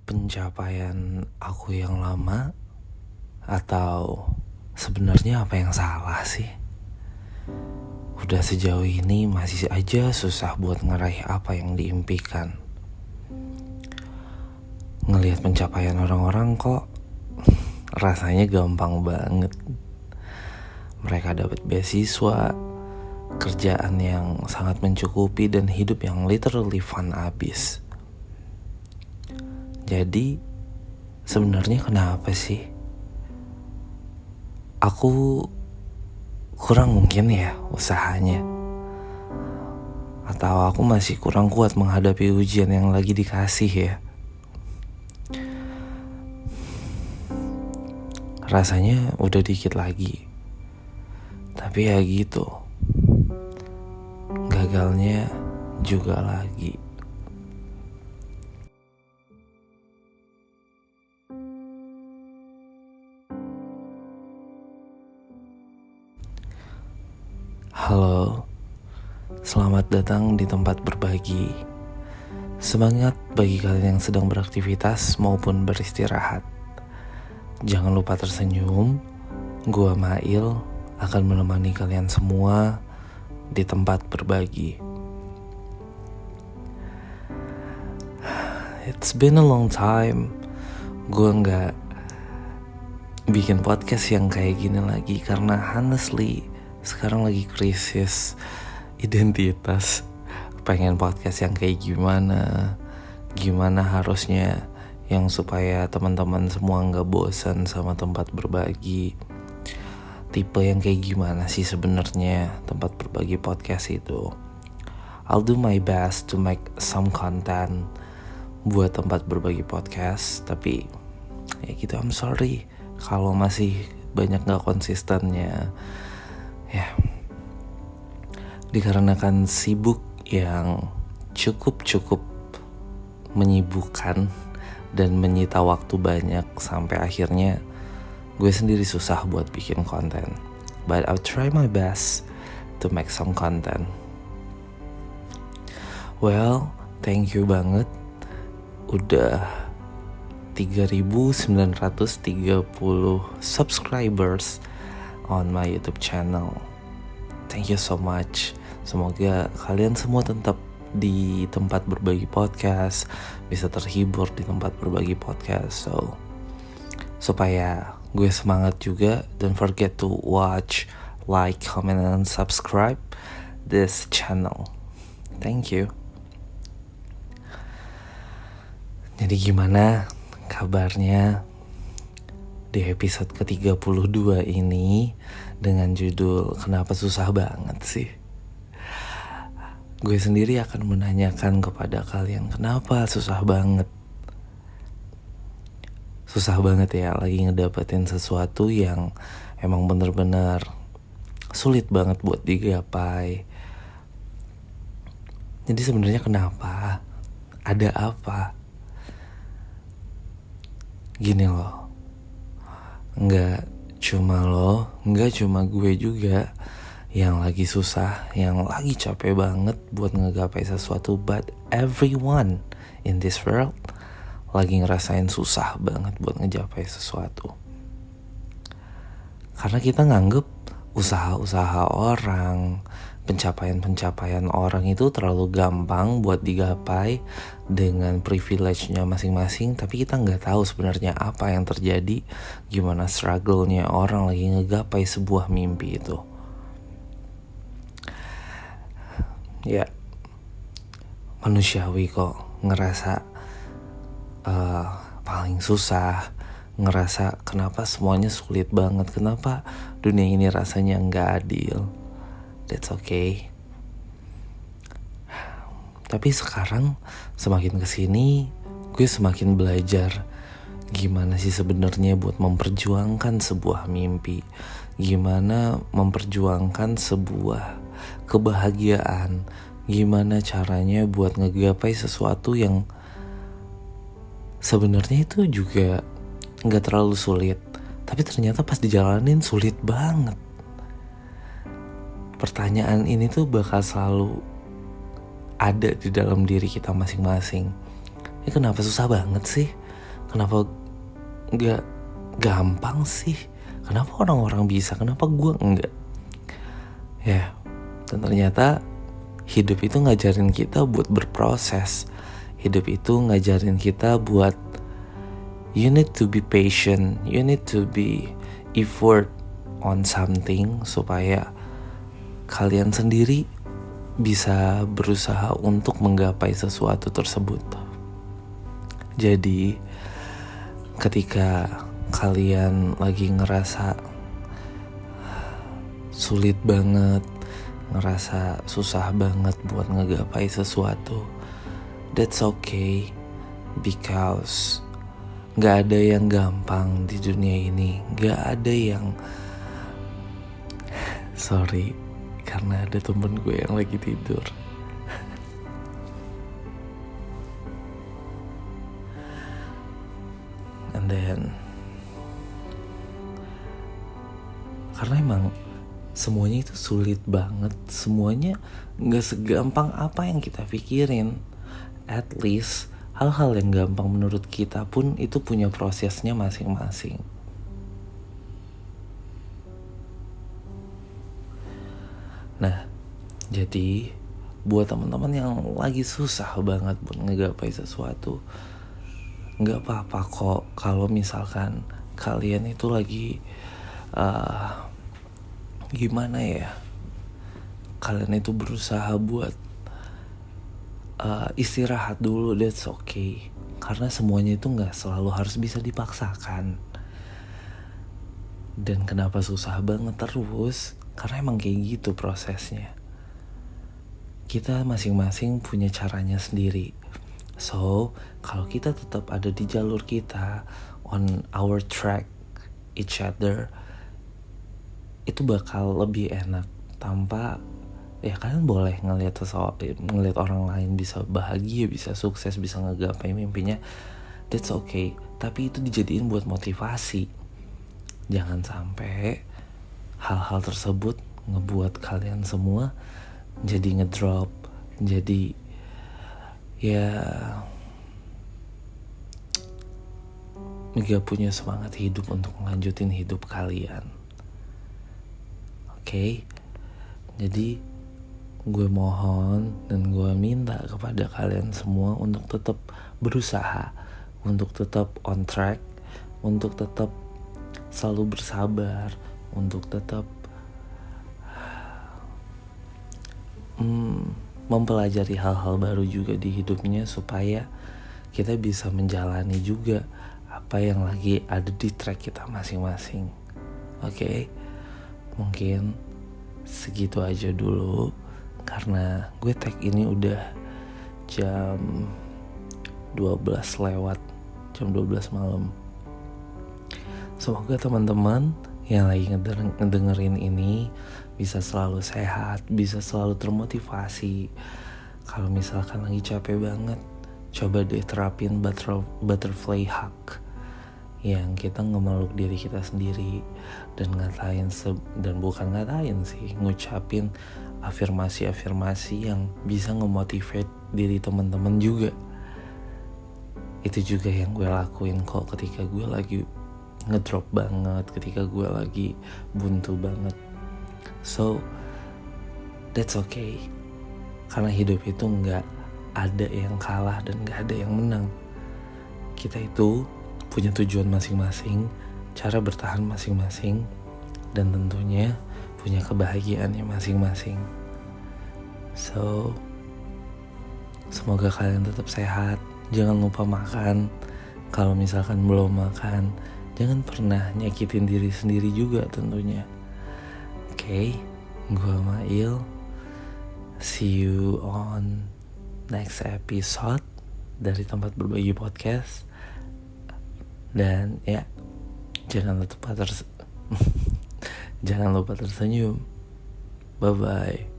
pencapaian aku yang lama, atau sebenarnya apa yang salah sih? Udah sejauh ini masih aja susah buat ngeraih apa yang diimpikan. Ngelihat pencapaian orang-orang kok rasanya gampang banget. Mereka dapat beasiswa, kerjaan yang sangat mencukupi, dan hidup yang literally fun abis. Jadi sebenarnya kenapa sih aku kurang mungkin ya usahanya, atau aku masih kurang kuat menghadapi ujian yang lagi dikasih ya? Rasanya udah dikit lagi, tapi ya gitu, gagalnya juga lagi. Halo, selamat datang di tempat berbagi. Semangat bagi kalian yang sedang beraktivitas maupun beristirahat. Jangan lupa tersenyum. Gua Mail akan menemani kalian semua di tempat berbagi. It's been a long time gue gak bikin podcast yang kayak gini lagi, karena honestly sekarang lagi krisis identitas. Pengen podcast yang kayak gimana harusnya, yang supaya teman-teman semua gak bosan sama tempat berbagi. Tipe yang kayak gimana sih sebenarnya tempat berbagi podcast itu? I'll do my best to make some content buat tempat berbagi podcast, tapi ya gitu, I'm sorry kalau masih banyak gak konsistennya ya, dikarenakan sibuk yang cukup menyibukkan dan menyita waktu banyak, sampai akhirnya gue sendiri susah buat bikin konten. But I'll try my best to make some content. Well, thank you banget udah 3.930 subscribers on my YouTube channel. Thank you so much. Semoga kalian semua tetap di tempat berbagi podcast, bisa terhibur di tempat berbagi podcast. Supaya gue semangat juga, don't forget to watch, like, comment, and subscribe this channel. Thank you. Jadi gimana kabarnya di episode ke-32 ini dengan judul Kenapa Susah Banget Sih? Gue sendiri akan menanyakan kepada kalian, kenapa susah banget? Susah banget ya lagi ngedapetin sesuatu yang emang bener-bener sulit banget buat digapai. Jadi sebenarnya kenapa? Ada apa? Gini loh, Nggak cuma gue juga yang lagi susah, yang lagi capek banget buat ngegapai sesuatu, but everyone in this world lagi ngerasain susah banget buat ngegapai sesuatu. Karena kita nganggep usaha-usaha orang, pencapaian orang itu terlalu gampang buat digapai dengan privilege-nya masing-masing, tapi kita nggak tahu sebenarnya apa yang terjadi, gimana struggle-nya orang lagi ngegapai sebuah mimpi itu. Ya, manusiawi kok ngerasa paling susah, ngerasa kenapa semuanya sulit banget, kenapa dunia ini rasanya nggak adil. That's okay. Tapi sekarang semakin kesini, gue semakin belajar gimana sih sebenarnya buat memperjuangkan sebuah mimpi, gimana memperjuangkan sebuah kebahagiaan, gimana caranya buat ngegapai sesuatu yang sebenarnya itu juga nggak terlalu sulit, tapi ternyata pas dijalanin sulit banget. Pertanyaan ini tuh bakal selalu ada di dalam diri kita masing-masing. Ini kenapa susah banget sih? Kenapa gak gampang sih? Kenapa orang-orang bisa, kenapa gue enggak? Ya, dan ternyata hidup itu ngajarin kita buat berproses. Hidup itu ngajarin kita buat you need to be patient, you need to be effort on something supaya kalian sendiri bisa berusaha untuk menggapai sesuatu tersebut. Jadi ketika kalian lagi ngerasa sulit banget, ngerasa susah banget buat ngegapai sesuatu, that's okay, because gak ada yang gampang di dunia ini. Gak ada yang sorry, karena ada temen gue yang lagi tidur. And then karena emang semuanya itu sulit banget. Semuanya gak segampang apa yang kita pikirin. At least hal-hal yang gampang menurut kita pun itu punya prosesnya masing-masing. Nah, jadi buat teman-teman yang lagi susah banget buat ngegapai sesuatu, gak apa-apa kok kalau misalkan kalian itu lagi gimana ya, kalian itu berusaha buat istirahat dulu, that's okay. Karena semuanya itu gak selalu harus bisa dipaksakan. Dan kenapa susah banget terus? Karena emang kayak gitu prosesnya. Kita masing-masing punya caranya sendiri. So, kalau kita tetap ada di jalur kita, on our track each other, itu bakal lebih enak. Tanpa, ya kalian boleh ngelihat orang lain bisa bahagia, bisa sukses, bisa ngegapai mimpinya, that's okay. Tapi itu dijadiin buat motivasi. Jangan sampai hal-hal tersebut ngebuat kalian semua jadi ngedrop, jadi ya gak punya semangat hidup untuk melanjutin hidup kalian. Oke? Jadi gue mohon dan gue minta kepada kalian semua untuk tetap berusaha, untuk tetap on track, untuk tetap selalu bersabar, untuk tetap mempelajari hal-hal baru juga di hidupnya, supaya kita bisa menjalani juga apa yang lagi ada di track kita masing-masing. Oke? Mungkin segitu aja dulu, karena gue tag ini udah jam 12 lewat, jam 12 malam. Semoga teman-teman yang lagi ngedengerin ini bisa selalu sehat, bisa selalu termotivasi. Kalau misalkan lagi capek banget, coba deh terapin butterfly hug, yang kita ngemeluk diri kita sendiri dan ngucapin afirmasi-afirmasi yang bisa ngemotivate diri teman-teman juga. Itu juga yang gue lakuin kok ketika gue lagi ngedrop banget, ketika gue lagi buntu banget. So that's okay, karena hidup itu gak ada yang kalah dan gak ada yang menang. Kita itu punya tujuan masing-masing, cara bertahan masing-masing, dan tentunya punya kebahagiaannya masing-masing. So semoga kalian tetap sehat. Jangan lupa makan. Kalau misalkan belum makan, jangan pernah nyakitin diri sendiri juga tentunya. Oke, gue Mail. See you on next episode dari Tempat Berbagi Podcast. Dan ya, jangan lupa tersenyum. Bye bye.